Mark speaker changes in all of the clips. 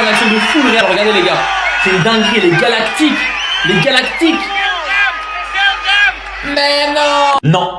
Speaker 1: en action de fou le Real, regardez les gars. C'est une dinguerie, les Galactiques. Les Galactiques. Mais non. Non.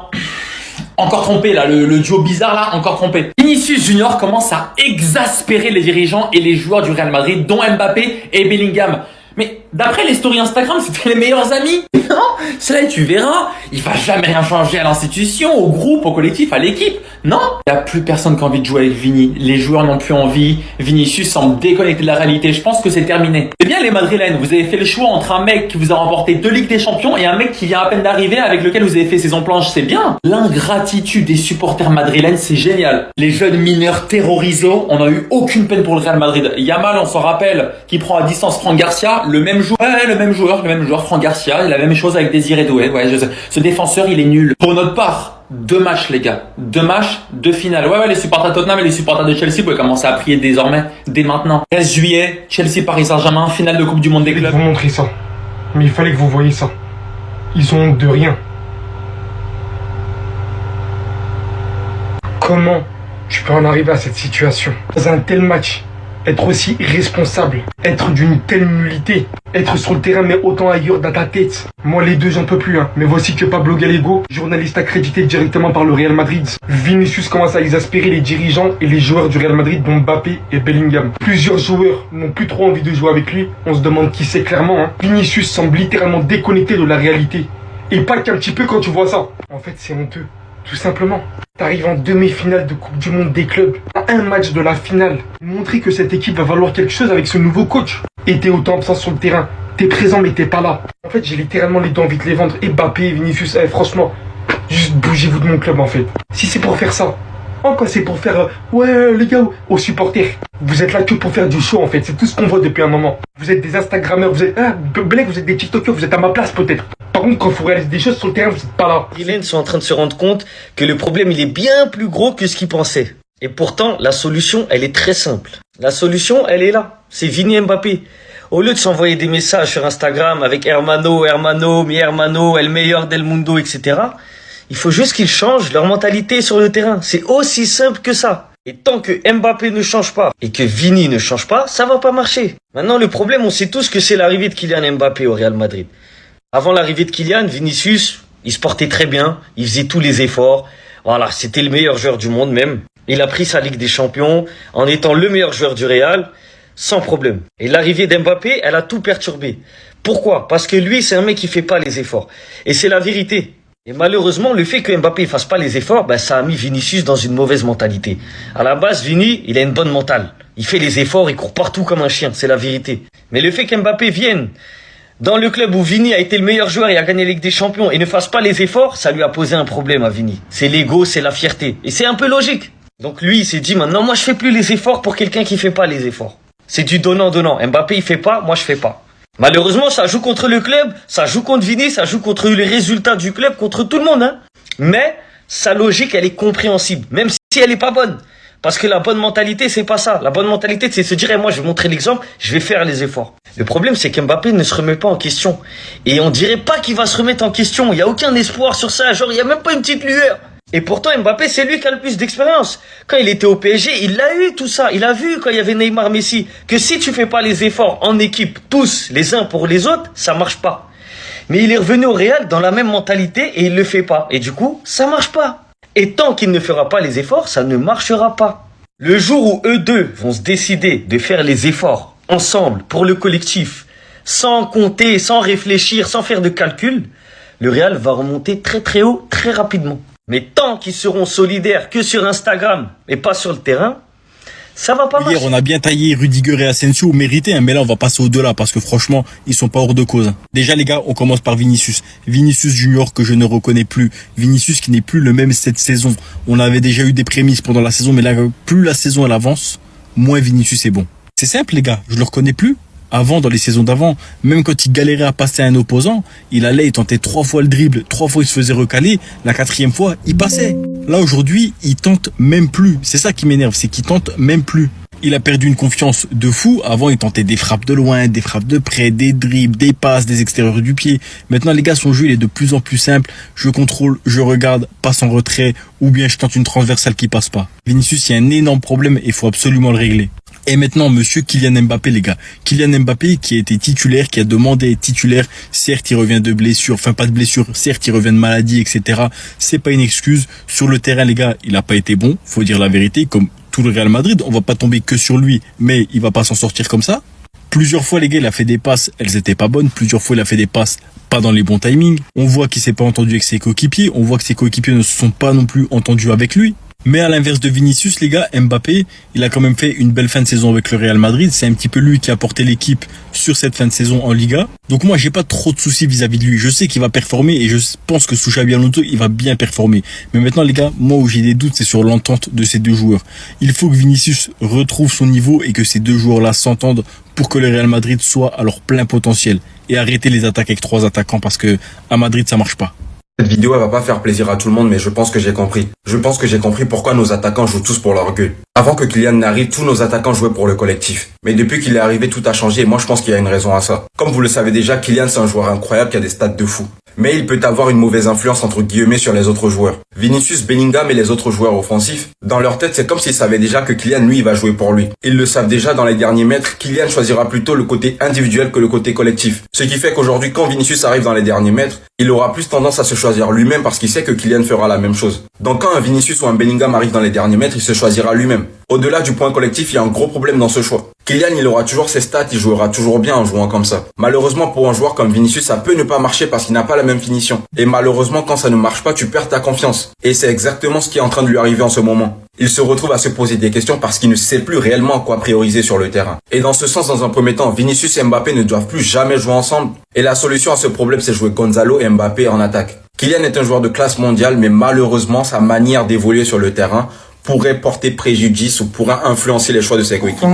Speaker 1: Encore trompé là, le duo bizarre là, encore trompé. Vinicius Junior commence à exaspérer les dirigeants et les joueurs du Real Madrid, dont Mbappé et Bellingham. Mais d'après les stories Instagram, c'était les meilleurs amis. Non, cela tu verras, il va jamais rien changer à l'institution, au groupe, au collectif, à l'équipe. Non, il n'y a plus personne qui a envie de jouer avec Vini. Les joueurs n'ont plus envie. Vinicius semble déconnecté de la réalité. Je pense que c'est terminé. Eh bien les Madrilènes, vous avez fait le choix entre un mec qui vous a remporté 2 Ligues des Champions et un mec qui vient à peine d'arriver avec lequel vous avez fait saison blanche. C'est bien. L'ingratitude des supporters madrilènes, c'est génial. Les jeunes mineurs terrorisés, on n'a eu aucune peine pour le Real Madrid. Yamal, on s'en rappelle, qui prend à distance Franck Garcia. Le même joueur, Franck Garcia, la même chose avec Désiré Doué. Ouais, ce défenseur, il est nul. Pour notre part, 2 matchs, les gars. 2 matchs, 2 finales. Ouais, les supporters de Tottenham et les supporters de Chelsea, vous pouvez commencer à prier désormais, dès maintenant. 13 juillet, Chelsea-Paris Saint-Germain, finale de Coupe du Monde des clubs.
Speaker 2: Je vais vous montrer ça. Mais il fallait que vous voyiez ça. Ils ont honte de rien. Comment tu peux en arriver à cette situation? Dans un tel match, être aussi irresponsable, être d'une telle nullité, être sur le terrain mais autant ailleurs dans ta tête. Moi les deux j'en peux plus mais voici que Pablo Gallego, journaliste accrédité directement par le Real Madrid. Vinicius commence à exaspérer les dirigeants et les joueurs du Real Madrid dont Mbappé et Bellingham. Plusieurs joueurs n'ont plus trop envie de jouer avec lui, on se demande qui c'est clairement. Vinicius semble littéralement déconnecté de la réalité. Et pas qu'un petit peu quand tu vois ça. En fait c'est honteux. Tout simplement. T'arrives en demi-finale de Coupe du Monde des clubs, à un match de la finale. Montrer que cette équipe va valoir quelque chose avec ce nouveau coach. Et t'es autant absent sur le terrain. T'es présent mais t'es pas là. En fait j'ai littéralement les deux envie de les vendre. Et Mbappé et Vinicius, franchement, juste bougez-vous de mon club en fait. Si c'est pour faire ça, quoi c'est pour faire ouais les gars aux supporters. Vous êtes là que pour faire du show en fait. C'est tout ce qu'on voit depuis un moment. Vous êtes des Instagrammeurs, vous êtes Blake, vous êtes des TikTokers, vous êtes à ma place peut-être. Par contre, quand il faut réaliser des choses sur le terrain, vous n'êtes pas là.
Speaker 3: Les Madrilènes sont en train de se rendre compte que le problème, il est bien plus gros que ce qu'ils pensaient. Et pourtant, la solution, elle est très simple. La solution, elle est là. C'est Vini Mbappé. Au lieu de s'envoyer des messages sur Instagram avec Hermano, mi Hermano, El Meilleur del Mundo, etc., il faut juste qu'ils changent leur mentalité sur le terrain. C'est aussi simple que ça. Et tant que Mbappé ne change pas et que Vini ne change pas, ça va pas marcher. Maintenant, le problème, on sait tous que c'est l'arrivée de Kylian Mbappé au Real Madrid. Avant l'arrivée de Kylian, Vinicius, il se portait très bien, il faisait tous les efforts. Voilà, c'était le meilleur joueur du monde même. Il a pris sa Ligue des Champions en étant le meilleur joueur du Real, sans problème. Et l'arrivée d'Mbappé, elle a tout perturbé. Pourquoi? Parce que lui, c'est un mec qui fait pas les efforts. Et c'est la vérité. Et malheureusement, le fait que Mbappé ne fasse pas les efforts, ça a mis Vinicius dans une mauvaise mentalité. À la base, Vini, il a une bonne mentale. Il fait les efforts, il court partout comme un chien, c'est la vérité. Mais le fait qu'Mbappé vienne dans le club où Vini a été le meilleur joueur et a gagné la Ligue des Champions et ne fasse pas les efforts, ça lui a posé un problème à Vini. C'est l'ego, c'est la fierté. Et c'est un peu logique. Donc lui, il s'est dit, maintenant, moi, je fais plus les efforts pour quelqu'un qui fait pas les efforts. C'est du donnant-donnant. Mbappé, il fait pas, moi, je fais pas. Malheureusement, ça joue contre le club, ça joue contre Vini, ça joue contre les résultats du club, contre tout le monde, Mais, sa logique, elle est compréhensible. Même si elle est pas bonne. Parce que la bonne mentalité, c'est pas ça. La bonne mentalité, c'est de se dire, moi, je vais montrer l'exemple, je vais faire les efforts. Le problème, c'est qu'Mbappé ne se remet pas en question. Et on dirait pas qu'il va se remettre en question. Il y a aucun espoir sur ça. Genre, il y a même pas une petite lueur. Et pourtant, Mbappé, c'est lui qui a le plus d'expérience. Quand il était au PSG, il a eu tout ça. Il a vu, quand il y avait Neymar, Messi, que si tu fais pas les efforts en équipe, tous, les uns pour les autres, ça marche pas. Mais il est revenu au Real dans la même mentalité et il le fait pas. Et du coup, ça marche pas. Et tant qu'il ne fera pas les efforts, ça ne marchera pas. Le jour où eux deux vont se décider de faire les efforts ensemble pour le collectif, sans compter, sans réfléchir, sans faire de calcul, le Real va remonter très très haut, très rapidement. Mais tant qu'ils seront solidaires que sur Instagram et pas sur le terrain, ça va pas marcher.
Speaker 4: Hier, on a bien taillé Rudiger et Asensio, mérité, mais là, on va passer au-delà parce que franchement, ils sont pas hors de cause. Déjà, les gars, on commence par Vinicius. Vinicius Junior que je ne reconnais plus. Vinicius qui n'est plus le même cette saison. On avait déjà eu des prémices pendant la saison, mais là, plus la saison elle avance, moins Vinicius est bon. C'est simple, les gars, je le reconnais plus. Avant, dans les saisons d'avant, même quand il galérait à passer à un opposant, il allait, il tentait 3 fois le dribble, 3 fois il se faisait recaler, la 4e fois, il passait. Là, aujourd'hui, il tente même plus. C'est ça qui m'énerve, c'est qu'il tente même plus. Il a perdu une confiance de fou. Avant, il tentait des frappes de loin, des frappes de près, des dribbles, des passes, des extérieurs du pied. Maintenant, les gars, son jeu, il est de plus en plus simple. Je contrôle, je regarde, passe en retrait, ou bien je tente une transversale qui passe pas. Vinicius, il y a un énorme problème et il faut absolument le régler. Et maintenant, monsieur Kylian Mbappé, les gars. Kylian Mbappé qui a été titulaire, qui a demandé à être titulaire. Certes, il revient de blessure, enfin pas de blessure. Certes, il revient de maladie, etc. C'est pas une excuse. Sur le terrain, les gars, il a pas été bon. Faut dire la vérité. Comme tout le Real Madrid, on va pas tomber que sur lui, mais il va pas s'en sortir comme ça. Plusieurs fois, les gars, il a fait des passes, elles étaient pas bonnes. Plusieurs fois, il a fait des passes pas dans les bons timings. On voit qu'il s'est pas entendu avec ses coéquipiers. On voit que ses coéquipiers ne se sont pas non plus entendus avec lui. Mais à l'inverse de Vinicius, les gars, Mbappé, il a quand même fait une belle fin de saison avec le Real Madrid. C'est un petit peu lui qui a porté l'équipe sur cette fin de saison en Liga. Donc moi, j'ai pas trop de soucis vis-à-vis de lui. Je sais qu'il va performer et je pense que sous Xabi Alonso, il va bien performer. Mais maintenant, les gars, moi où j'ai des doutes, c'est sur l'entente de ces deux joueurs. Il faut que Vinicius retrouve son niveau et que ces deux joueurs-là s'entendent pour que le Real Madrid soit à leur plein potentiel. Et arrêter les attaques avec 3 attaquants parce que à Madrid, ça marche pas.
Speaker 5: Cette vidéo, elle va pas faire plaisir à tout le monde, mais je pense que j'ai compris. Je pense que j'ai compris pourquoi nos attaquants jouent tous pour leur gueule. Avant que Kylian n'arrive, tous nos attaquants jouaient pour le collectif. Mais depuis qu'il est arrivé, tout a changé et moi je pense qu'il y a une raison à ça. Comme vous le savez déjà, Kylian c'est un joueur incroyable qui a des stats de fou. Mais il peut avoir une mauvaise influence entre guillemets sur les autres joueurs. Vinicius, Bellingham et les autres joueurs offensifs, dans leur tête c'est comme s'ils savaient déjà que Kylian lui il va jouer pour lui. Ils le savent déjà dans les derniers mètres, Kylian choisira plutôt le côté individuel que le côté collectif. Ce qui fait qu'aujourd'hui quand Vinicius arrive dans les derniers mètres, il aura plus tendance à se choisir lui-même parce qu'il sait que Kylian fera la même chose. Donc quand un Vinicius ou un Bellingham arrive dans les derniers mètres, il se choisira lui-même. Au-delà du point collectif, il y a un gros problème dans ce choix. Kylian, il aura toujours ses stats, il jouera toujours bien en jouant comme ça. Malheureusement, pour un joueur comme Vinicius, ça peut ne pas marcher parce qu'il n'a pas la même finition. Et malheureusement, quand ça ne marche pas, tu perds ta confiance. Et c'est exactement ce qui est en train de lui arriver en ce moment. Il se retrouve à se poser des questions parce qu'il ne sait plus réellement quoi prioriser sur le terrain. Et dans ce sens, dans un premier temps, Vinicius et Mbappé ne doivent plus jamais jouer ensemble. Et la solution à ce problème, c'est jouer Gonzalo et Mbappé en attaque. Kylian est un joueur de classe mondiale, mais malheureusement, sa manière d'évoluer sur le terrain pourrait porter préjudice ou pourrait influencer les choix de ses coéquipiers.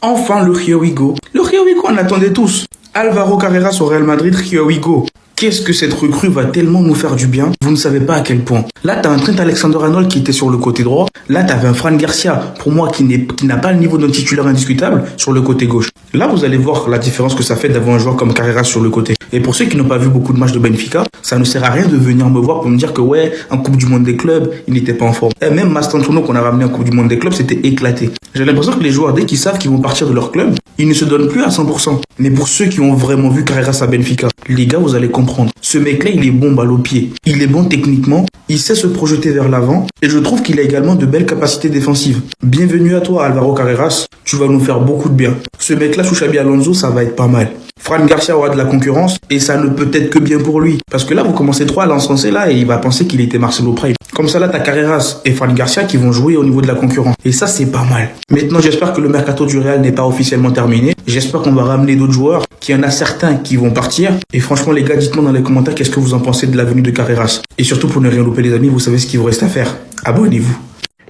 Speaker 6: Enfin, le Here We Go. Le Here We Go, on l'attendait tous. Alvaro Carreras au Real Madrid, Here We Go. Qu'est-ce que cette recrue va tellement nous faire du bien, vous ne savez pas à quel point. Là, t'as un Trent Alexander-Arnold qui était sur le côté droit. Là, t'avais un Fran Garcia, pour moi, qui n'a pas le niveau d'un titulaire indiscutable, sur le côté gauche. Là, vous allez voir la différence que ça fait d'avoir un joueur comme Carreras sur le côté. Et pour ceux qui n'ont pas vu beaucoup de matchs de Benfica, ça ne sert à rien de venir me voir pour me dire que ouais, en Coupe du Monde des clubs, il n'était pas en forme. Et même Mastantuono qu'on a ramené en Coupe du Monde des clubs, c'était éclaté. J'ai l'impression que les joueurs, dès qu'ils savent qu'ils vont partir de leur club, ils ne se donnent plus à 100%. Mais pour ceux qui ont vraiment vu Carreras à Benfica, les gars, vous allez comprendre. Ce mec-là, il est bon balle au pied. Il est bon techniquement. Il sait se projeter vers l'avant. Et je trouve qu'il a également de belles capacités défensives. Bienvenue à toi, Alvaro Carreras. Tu vas nous faire beaucoup de bien. Ce mec-là, sous Xabi Alonso, ça va être pas mal. Fran Garcia aura de la concurrence. Et ça ne peut être que bien pour lui. Parce que là, vous commencez trop à l'encenser là et il va penser qu'il était Marcelo Prime. Comme ça, là, t'as Carreras et Fran Garcia qui vont jouer au niveau de la concurrence. Et ça, c'est pas mal. Maintenant, j'espère que le mercato du Real n'est pas officiellement terminé. J'espère qu'on va ramener d'autres joueurs, qu'il y en a certains qui vont partir. Et franchement, les gars, dites-moi dans les commentaires qu'est-ce que vous en pensez de la venue de Carreras. Et surtout, pour ne rien louper, les amis, vous savez ce qu'il vous reste à faire. Abonnez-vous.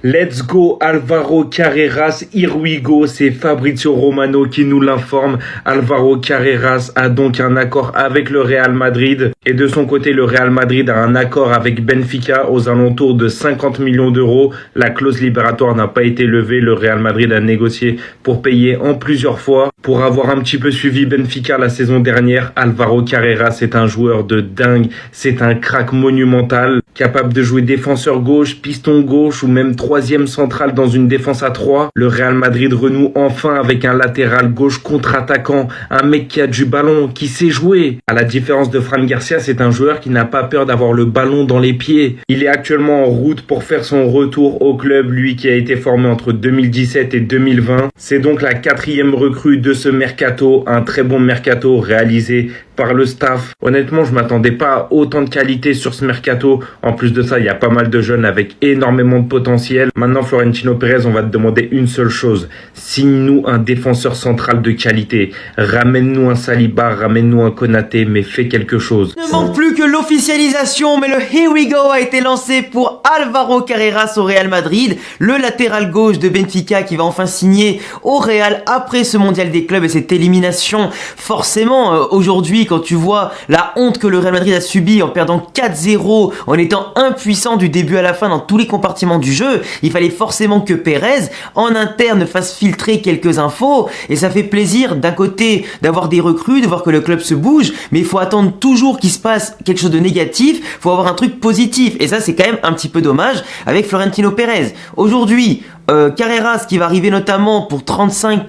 Speaker 7: Let's go Alvaro Carreras, here we go, c'est Fabrizio Romano qui nous l'informe. Alvaro Carreras a donc un accord avec le Real Madrid et de son côté le Real Madrid a un accord avec Benfica aux alentours de 50 millions d'euros. La clause libératoire n'a pas été levée, le Real Madrid a négocié pour payer en plusieurs fois. Pour avoir un petit peu suivi Benfica la saison dernière, Alvaro Carreras est un joueur de dingue, c'est un crack monumental, capable de jouer défenseur gauche, piston gauche ou même troisième central dans une défense à 3. Le Real Madrid renoue enfin avec un latéral gauche contre-attaquant, un mec qui a du ballon, qui sait jouer. À la différence de Fran Garcia, c'est un joueur qui n'a pas peur d'avoir le ballon dans les pieds. Il est actuellement en route pour faire son retour au club, lui qui a été formé entre 2017 et 2020. C'est donc la 4e recrue de ce mercato, un très bon mercato réalisé par le staff. Honnêtement, je m'attendais pas à autant de qualité sur ce mercato. En plus de ça, il y a pas mal de jeunes avec énormément de potentiel. Maintenant, Florentino Pérez, on va te demander une seule chose. Signe-nous un défenseur central de qualité. Ramène-nous un Saliba, ramène-nous un Konaté, mais fais quelque chose.
Speaker 8: Il ne manque plus que l'officialisation, mais le Here We Go a été lancé pour Alvaro Carreras au Real Madrid, le latéral gauche de Benfica qui va enfin signer au Real après ce mondial des clubs et cette élimination. Forcément, aujourd'hui, quand tu vois la honte que le Real Madrid a subi en perdant 4-0, en étant impuissant du début à la fin dans tous les compartiments du jeu, il fallait forcément que Pérez, en interne, fasse filtrer quelques infos, et ça fait plaisir d'un côté d'avoir des recrues, de voir que le club se bouge, mais il faut attendre toujours qu'il se passe quelque chose de négatif, il faut avoir un truc positif, et ça c'est quand même un petit peu dommage avec Florentino Pérez. Aujourd'hui, Carreras qui va arriver notamment pour 35-40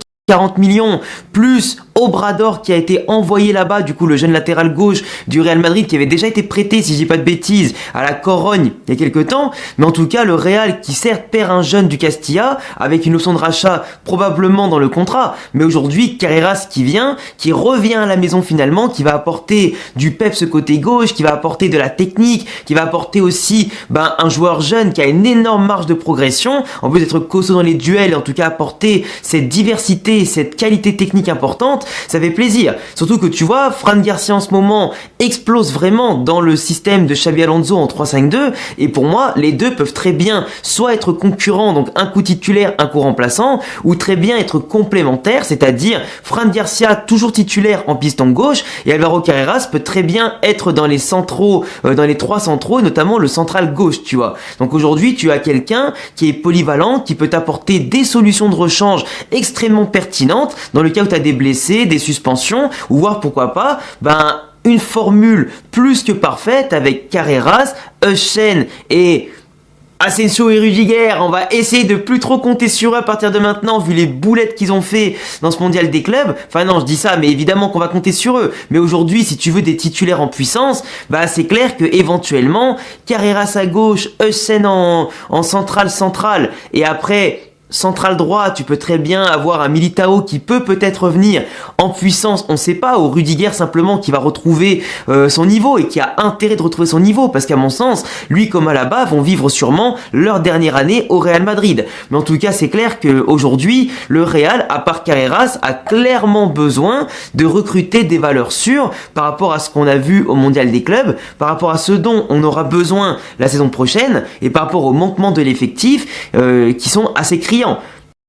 Speaker 8: millions, plus Obrador qui a été envoyé là-bas, du coup le jeune latéral gauche du Real Madrid qui avait déjà été prêté, si je dis pas de bêtises, à la Corogne il y a quelques temps, mais en tout cas le Real qui certes perd un jeune du Castilla avec une option de rachat probablement dans le contrat, mais aujourd'hui Carreras qui vient, qui revient à la maison finalement, qui va apporter du peps côté gauche, qui va apporter de la technique, qui va apporter aussi un joueur jeune qui a une énorme marge de progression, en plus d'être costaud dans les duels, et en tout cas apporter cette diversité, cette qualité technique importante. Ça fait plaisir. Surtout que tu vois, Fran Garcia en ce moment explose vraiment dans le système de Xabi Alonso en 3-5-2. Et pour moi, les deux peuvent très bien soit être concurrents, donc un coup titulaire, un coup remplaçant, ou très bien être complémentaires, c'est-à-dire Fran Garcia toujours titulaire en piston gauche, et Alvaro Carreras peut très bien être dans les centraux, dans les trois centraux, notamment le central gauche, tu vois. Donc aujourd'hui, tu as quelqu'un qui est polyvalent, qui peut t'apporter des solutions de rechange extrêmement pertinentes dans le cas où tu as des blessés, des suspensions, ou voire pourquoi pas, une formule plus que parfaite avec Carreras, Euschen et Asensio et Rudiger. On va essayer de plus trop compter sur eux à partir de maintenant, vu les boulettes qu'ils ont fait dans ce mondial des clubs. Enfin non, je dis ça, mais évidemment qu'on va compter sur eux. Mais aujourd'hui, si tu veux des titulaires en puissance, c'est clair que éventuellement Carreras à gauche, Euschen en central, et après central droit, tu peux très bien avoir un Militao qui peut-être revenir en puissance, on sait pas, ou Rudiger simplement qui va retrouver son niveau et qui a intérêt de retrouver son niveau, parce qu'à mon sens, lui comme Alaba vont vivre sûrement leur dernière année au Real Madrid. Mais en tout cas, c'est clair qu'aujourd'hui, le Real, à part Carreras, a clairement besoin de recruter des valeurs sûres par rapport à ce qu'on a vu au Mondial des clubs, par rapport à ce dont on aura besoin la saison prochaine, et par rapport au manquement de l'effectif qui sont assez criants.